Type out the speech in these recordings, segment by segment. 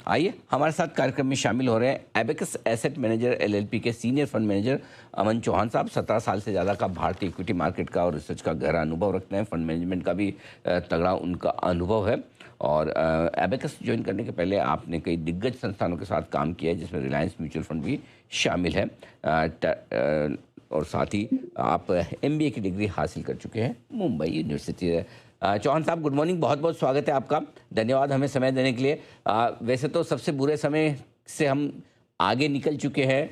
आइए हमारे साथ कार्यक्रम में शामिल हो रहे हैं एबेकस एसेट मैनेजर एलएलपी के सीनियर फंड मैनेजर अमन चौहान साहब। 17 साल से ज़्यादा का भारतीय इक्विटी मार्केट का और रिसर्च का गहरा अनुभव रखते हैं। फंड मैनेजमेंट का भी तगड़ा उनका अनुभव है। और एबेकस ज्वाइन करने के पहले आपने कई दिग्गज संस्थानों के साथ काम किया है, जिसमें रिलायंस म्यूचुअल फंड भी शामिल है। और साथ ही आप एमबीए की डिग्री हासिल कर चुके हैं मुंबई यूनिवर्सिटी से। चौहान साहब, गुड मॉर्निंग, बहुत बहुत स्वागत है आपका। धन्यवाद हमें समय देने के लिए। वैसे तो सबसे बुरे समय से हम आगे निकल चुके हैं,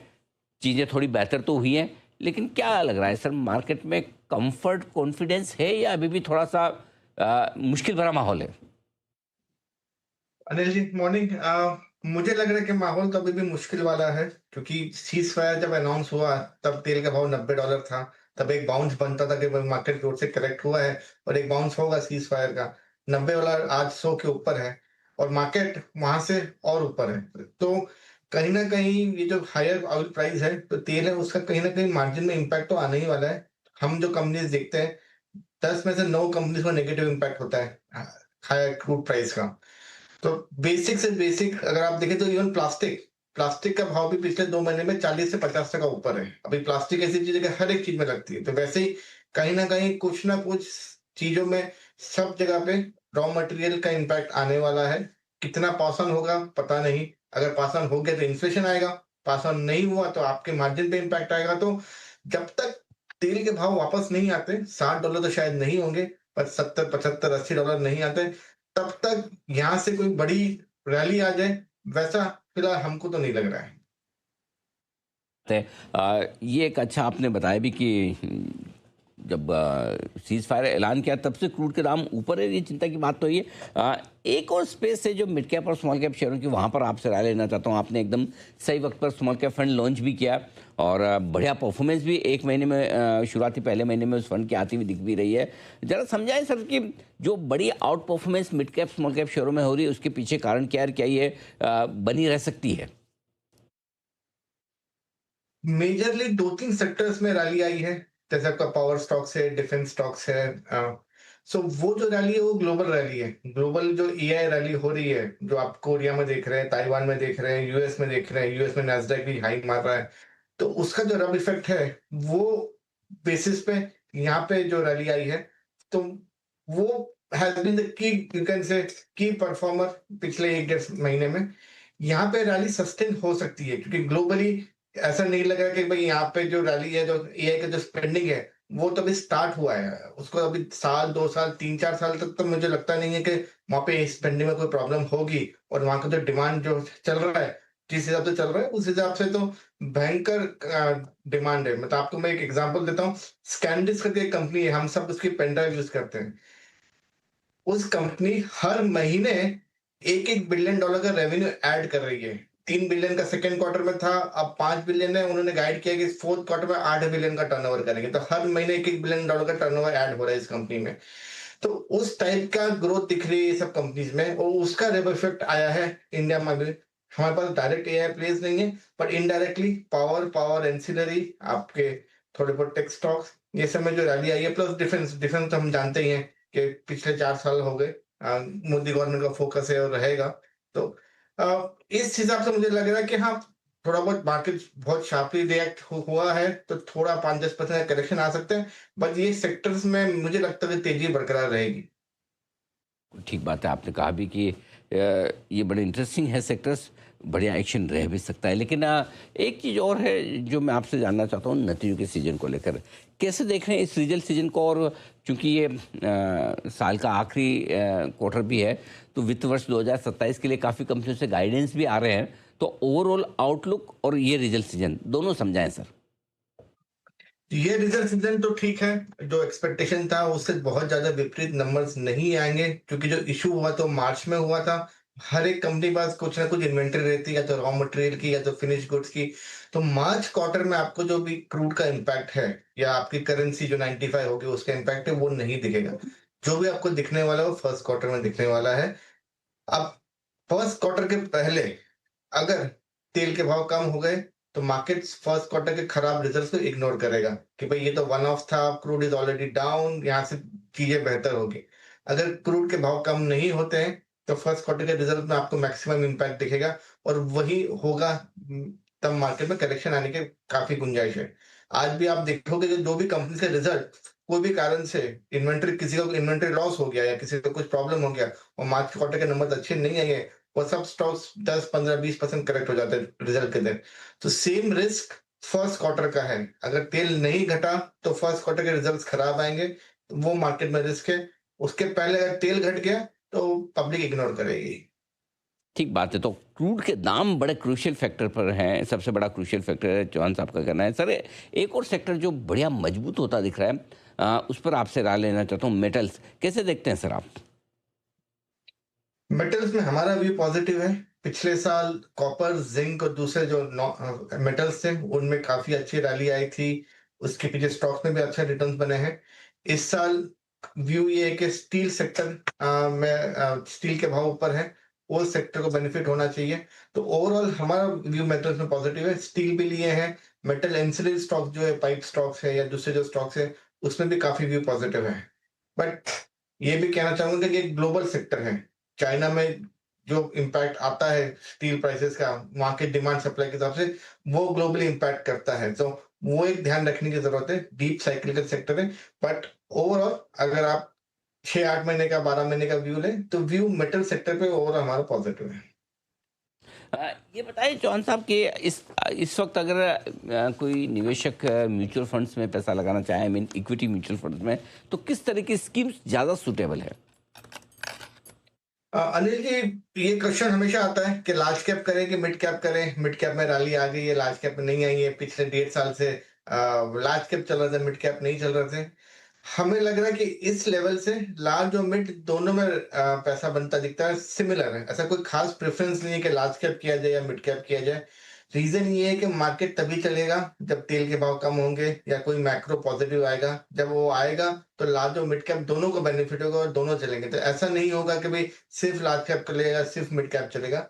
चीज़ें थोड़ी बेहतर तो हुई हैं, लेकिन क्या लग रहा है सर, मार्केट में कंफर्ट कॉन्फिडेंस है या अभी भी थोड़ा सा मुश्किल भरा माहौल है? अनिल जी, मॉर्निंग। मुझे लग रहा है कि माहौल तो अभी भी मुश्किल वाला है, क्योंकि सीज फायर जब अनाउंस हुआ तब तेल का भाव $90 था। तब एक बाउंस बनता था कि मार्केट की ओर से करेक्ट हुआ है और एक बाउंस होगा सीज फायर का। $90 आज 100 के ऊपर है और मार्केट वहां से और ऊपर है। तो कहीं ना कहीं ये जो हायर ऑयल प्राइस है तो तेल है, उसका कहीं ना कहीं मार्जिन में इम्पैक्ट तो आने ही वाला है। हम जो कंपनीज देखते हैं, 10 में से 9 कंपनीज को नेगेटिव इम्पैक्ट होता है हायर क्रूड प्राइस का। तो बेसिक से बेसिक अगर आप देखें तो इवन प्लास्टिक प्लास्टिक का भाव भी पिछले 2 महीने में 40 से 50 टका ऊपर है। अभी प्लास्टिक ऐसी चीज है कि हर एक चीज में लगती है, तो वैसे ही कहीं ना कुछ चीजों में सब जगह पे रॉ मटेरियल का इम्पैक्ट आने वाला है। कितना पास ऑन होगा पता नहीं। अगर पास ऑन हो गया तो इन्फ्लेशन आएगा, पास ऑन नहीं हुआ तो आपके मार्जिन पे इम्पैक्ट आएगा। तो जब तक तेल के भाव वापस नहीं आते, $60 तो शायद नहीं होंगे, पर 70 75 $80 नहीं आते, तब तक यहाँ से कोई बड़ी रैली आ जाए, वैसा फिलहाल हमको तो नहीं लग रहा है। है। ये एक अच्छा आपने बताया भी कि जब सीज फायर ऐलान किया तब से क्रूड के दाम ऊपर है, ये चिंता की बात तो ये। एक और स्पेस है जो मिड कैप और स्मॉल कैप शेयरों की, वहाँ पर आपसे राय लेना चाहता हूँ। आपने एकदम सही वक्त पर स्मॉल कैप फंड लॉन्च भी किया और बढ़िया परफॉर्मेंस भी एक महीने में, शुरुआती पहले महीने में उस फंड की आती हुई दिख भी रही है। ज़रा समझाएं सर कि जो बड़ी out performance mid cap small cap शेयरों में हो रही है, उसके पीछे कारण क्या है, क्या ये बनी रह सकती है? मेजरली 2-3 सेक्टर्स में रैली आई है, जैसे आपका पावर स्टॉक्स है, डिफेंस स्टॉक्स है। सो वो जो रैली है वो ग्लोबल रैली है। ग्लोबल जो एआई रैली हो रही है, जो आप कोरिया में देख रहे हैं, ताइवान में देख रहे हैं, यूएस में देख रहे हैं, यूएस में नैस्डैक भी हाई मार रहा है। तो उसका जो रब इफेक्ट है, वो बेसिस पे यहाँ पे जो रैली आई है, तो वो has been the key, you can say, key performer पिछले 1 डेढ़ महीने में। यहाँ पे रैली सस्टेन हो सकती है, क्योंकि ग्लोबली ऐसा नहीं लग रहा कि भाई यहाँ पे जो रैली है, जो एआई का जो स्पेंडिंग है, वो तो अभी स्टार्ट हुआ है। उसको अभी साल 2 साल 3 4 साल तक तो मुझे लगता नहीं है कि वहां पे स्पेंडिंग में कोई प्रॉब्लम होगी। और वहां का जो डिमांड जो चल रहा है, जिस हिसाब से चल रहा है, उस हिसाब से तो भयंकर डिमांड है। मतलब आपको मैं एक एग्जांपल देता हूँ। स्कैनडिस्क करके एक कंपनी है, हम सब उसकी पेन ड्राइव यूज करते हैं। उस कंपनी हर महीने $1-1 बिलियन का रेवेन्यू ऐड कर रही है। 3 बिलियन का सेकंड क्वार्टर में था, अब 5 बिलियन है। उन्होंने गाइड किया कि फोर्थ क्वार्टर में 8 बिलियन का टर्नओवर करेंगे। तो हर महीने $1-1 बिलियन का टर्नओवर ऐड हो रहा है इस कंपनी में। तो उस टाइप का ग्रोथ दिख रही है ये सब कंपनीज में, और उसका रेब इफेक्ट आया है इंडिया में भी। हमारे पास डायरेक्ट एआई प्लेस नहीं है, but indirectly power power ancillary, आपके थोड़े बहुत टेक स्टॉक्स, ये सब में जो रैली आई है। प्लस डिफेंस डिफेंस तो हम जानते ही हैं कि पिछले 4 साल हो गए मोदी गवर्नमेंट का फोकस है और रहेगा। तो इस हिसाब से मुझे लग रहा है कि हाँ, थोड़ा बहुत मार्केट बहुत शार्पली रिएक्ट हुआ है, तो थोड़ा 5-10% का करेक्शन आ सकते हैं। बट ये सेक्टर्स में मुझे लगता है कि तेजी बरकरार रहेगी। ठीक बात है, आपने कहा भी कि ये बड़े इंटरेस्टिंग है सेक्टर्स, बढ़िया एक्शन रह भी सकता है। लेकिन एक चीज़ और है जो मैं आपसे जानना चाहता हूँ, नतीजों के सीजन को लेकर कैसे देख रहे हैं इस रिजल्ट सीजन को? और चूंकि ये साल का आखिरी क्वार्टर भी है, तो वित्त वर्ष 2027 के लिए काफ़ी कंपनियों से गाइडेंस भी आ रहे हैं। तो ओवरऑल आउटलुक और ये रिजल्ट सीजन दोनों समझाएं सर। ये रिजल्ट सीजन तो ठीक है। जो एक्सपेक्टेशन था उससे बहुत ज्यादा विपरीत नंबर्स नहीं आएंगे, क्योंकि जो इशू हुआ तो मार्च में हुआ था। हर एक कंपनी के पास कुछ ना कुछ इन्वेंटरी रहती है, या तो रॉ मटेरियल की या तो फिनिश गुड्स की। तो मार्च क्वार्टर में आपको जो भी क्रूड का इम्पैक्ट है, या आपकी करेंसी जो 95 होगी उसका इम्पैक्ट है, वो नहीं दिखेगा। जो भी आपको दिखने वाला है वो फर्स्ट क्वार्टर में दिखने वाला है। अब फर्स्ट क्वार्टर के पहले अगर तेल के भाव कम हो गए, तो मार्केट फर्स्ट क्वार्टर के खराब रिजल्ट्स को इग्नोर करेगा कि भाई ये तो वन ऑफ था, क्रूड इज ऑलरेडी डाउन, यहाँ से चीजें बेहतर होगी। अगर क्रूड के भाव कम नहीं होते हैं, तो फर्स्ट क्वार्टर के रिजल्ट में आपको मैक्सिमम इम्पैक्ट दिखेगा और वही होगा तब मार्केट में करेक्शन आने की काफ़ी गुंजाइश है। आज भी आप देखोगे कि जो भी कंपनी के रिजल्ट कोई भी कारण से किसी को इन्वेंटरी लॉस हो गया या किसी को कुछ प्रॉब्लम हो गया और मार्च क्वार्टर के नंबर अच्छे नहीं आए, वो सब स्टॉक्स 10, 15, 20% करेक्ट हो जाते हैं रिजल्ट के दिन। तो सेम रिस्क फर्स्ट क्वार्टर का है। अगर तेल नहीं घटा तो फर्स्ट क्वार्टर के रिजल्ट्स खराब आएँगे, तो वो मार्केट में रिस्क है। उसके पहले अगर तेल घट गया तो पब्लिक इग्नोर करेगी। ठीक बात है। तो क्रूड के दाम बड़े क्रूशियल फैक्टर पर हैं, सबसे बड़ा क्रूशियल फैक्टर है, चौहान साहब का कहना है। सर, एक और सेक्टर जो बढ़िया मजबूत होता दिख रहा है, उस पर आपसे राय लेना चाहता हूँ, मेटल्स। कैसे देखते हैं सर आप? मेटल्स में हमारा व्यू पॉजिटिव है। पिछले साल कॉपर, जिंक और दूसरे जो मेटल्स थे उनमें काफी अच्छी रैली आई थी। उसके पीछे स्टॉक्स में भी अच्छे रिटर्न्स बने हैं। इस साल व्यू ये है कि स्टील सेक्टर में स्टील के भाव ऊपर है, वो सेक्टर को बेनिफिट होना चाहिए। तो ओवरऑल हमारा व्यू मेटल्स में पॉजिटिव है। स्टील भी लिए हैं, मेटल एंसिलरी स्टॉक जो है, पाइप स्टॉक्स है या दूसरे जो स्टॉक्स है, उसमें भी काफी व्यू पॉजिटिव है। बट ये भी कहना चाहूंगा कि एक ग्लोबल सेक्टर है। चाइना में जो इम्पैक्ट आता है स्टील प्राइसेस का, वहाँ के डिमांड सप्लाई के हिसाब से, वो ग्लोबली इम्पैक्ट करता है। तो वो एक ध्यान रखने की जरूरत है। डीप साइक्लिकल सेक्टर है, बट ओवरऑल अगर आप 6-8 महीने का, 12 महीने का व्यू लें, तो व्यू मेटल सेक्टर पे ओवरऑल हमारा पॉजिटिव है। ये बताइए चौहान साहब कि इस वक्त अगर कोई निवेशक म्यूचुअल फंड्स में पैसा लगाना चाहे, I mean equity mutual funds में, तो किस तरह की स्कीम्स ज़्यादा सूटेबल है? अनिल जी, ये क्वेश्चन हमेशा आता है कि लार्ज कैप करें कि मिड कैप करें। मिड कैप में रैली आ गई है, लार्ज कैप में नहीं आई है। पिछले 1.5 साल से लार्ज कैप चल रहे थे, मिड कैप नहीं चल रहे थे। हमें लग रहा है कि इस लेवल से लार्ज और मिड दोनों में पैसा बनता दिखता है, सिमिलर है। ऐसा कोई खास प्रेफरेंस नहीं है कि लार्ज कैप किया जाए या मिड कैप किया जाए। रीजन ये है कि मार्केट तभी चलेगा जब तेल के भाव कम होंगे या कोई मैक्रो पॉजिटिव आएगा। जब वो आएगा तो लार्ज और मिड कैप दोनों को बेनिफिट होगा और दोनों चलेंगे। तो ऐसा नहीं होगा कि भाई सिर्फ लार्ज कैप चलेगा, सिर्फ मिड कैप चलेगा।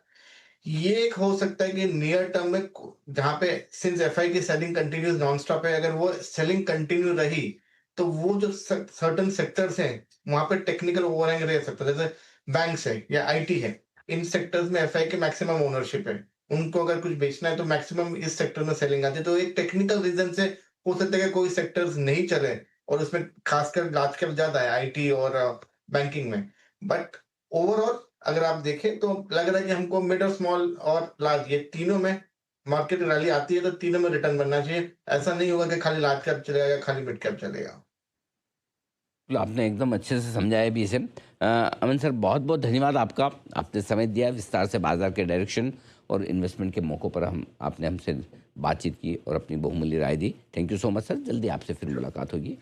ये एक हो सकता है कि नियर टर्म में जहां पे सिंस एफआई की सेलिंग कंटिन्यूस नॉन स्टॉप है, अगर वो सेलिंग कंटिन्यू रही तो वो जो सर्टन सेक्टर्स हैं वहां पे टेक्निकल ओवरहैंग रह सकता है। जैसे बैंक्स है या आईटी है, इन सेक्टर्स में एफआई के मैक्सिमम ओनरशिप है। उनको अगर कुछ बेचना है तो मैक्सिमम इस सेक्टर में सेलिंग आती है। तो एक टेक्निकल रीजन से हो सकता है कि कोई सेक्टर्स नहीं चले, और उसमें खासकर लार्ज कैप ज्यादा है आईटी और बैंकिंग में। बट ओवरऑल अगर आप देखें तो लग रहा है कि हमको मिड और स्मॉल और लार्ज, ये तीनों में मार्केट रैली आती है तो तीनों में रिटर्न बनना चाहिए। ऐसा नहीं होगा कि खाली लार्ज कैप चलेगा या खाली मिड कैप चलेगा। तो आपने एकदम अच्छे से समझाया भी इसे। अमन सर, बहुत बहुत धन्यवाद आपका। आपने समय दिया, विस्तार से बाजार के डायरेक्शन और इन्वेस्टमेंट के मौक़ों पर आपने हमसे बातचीत की और अपनी बहुमूल्य राय दी। Thank you so much sir. जल्दी आपसे फिर मुलाकात होगी।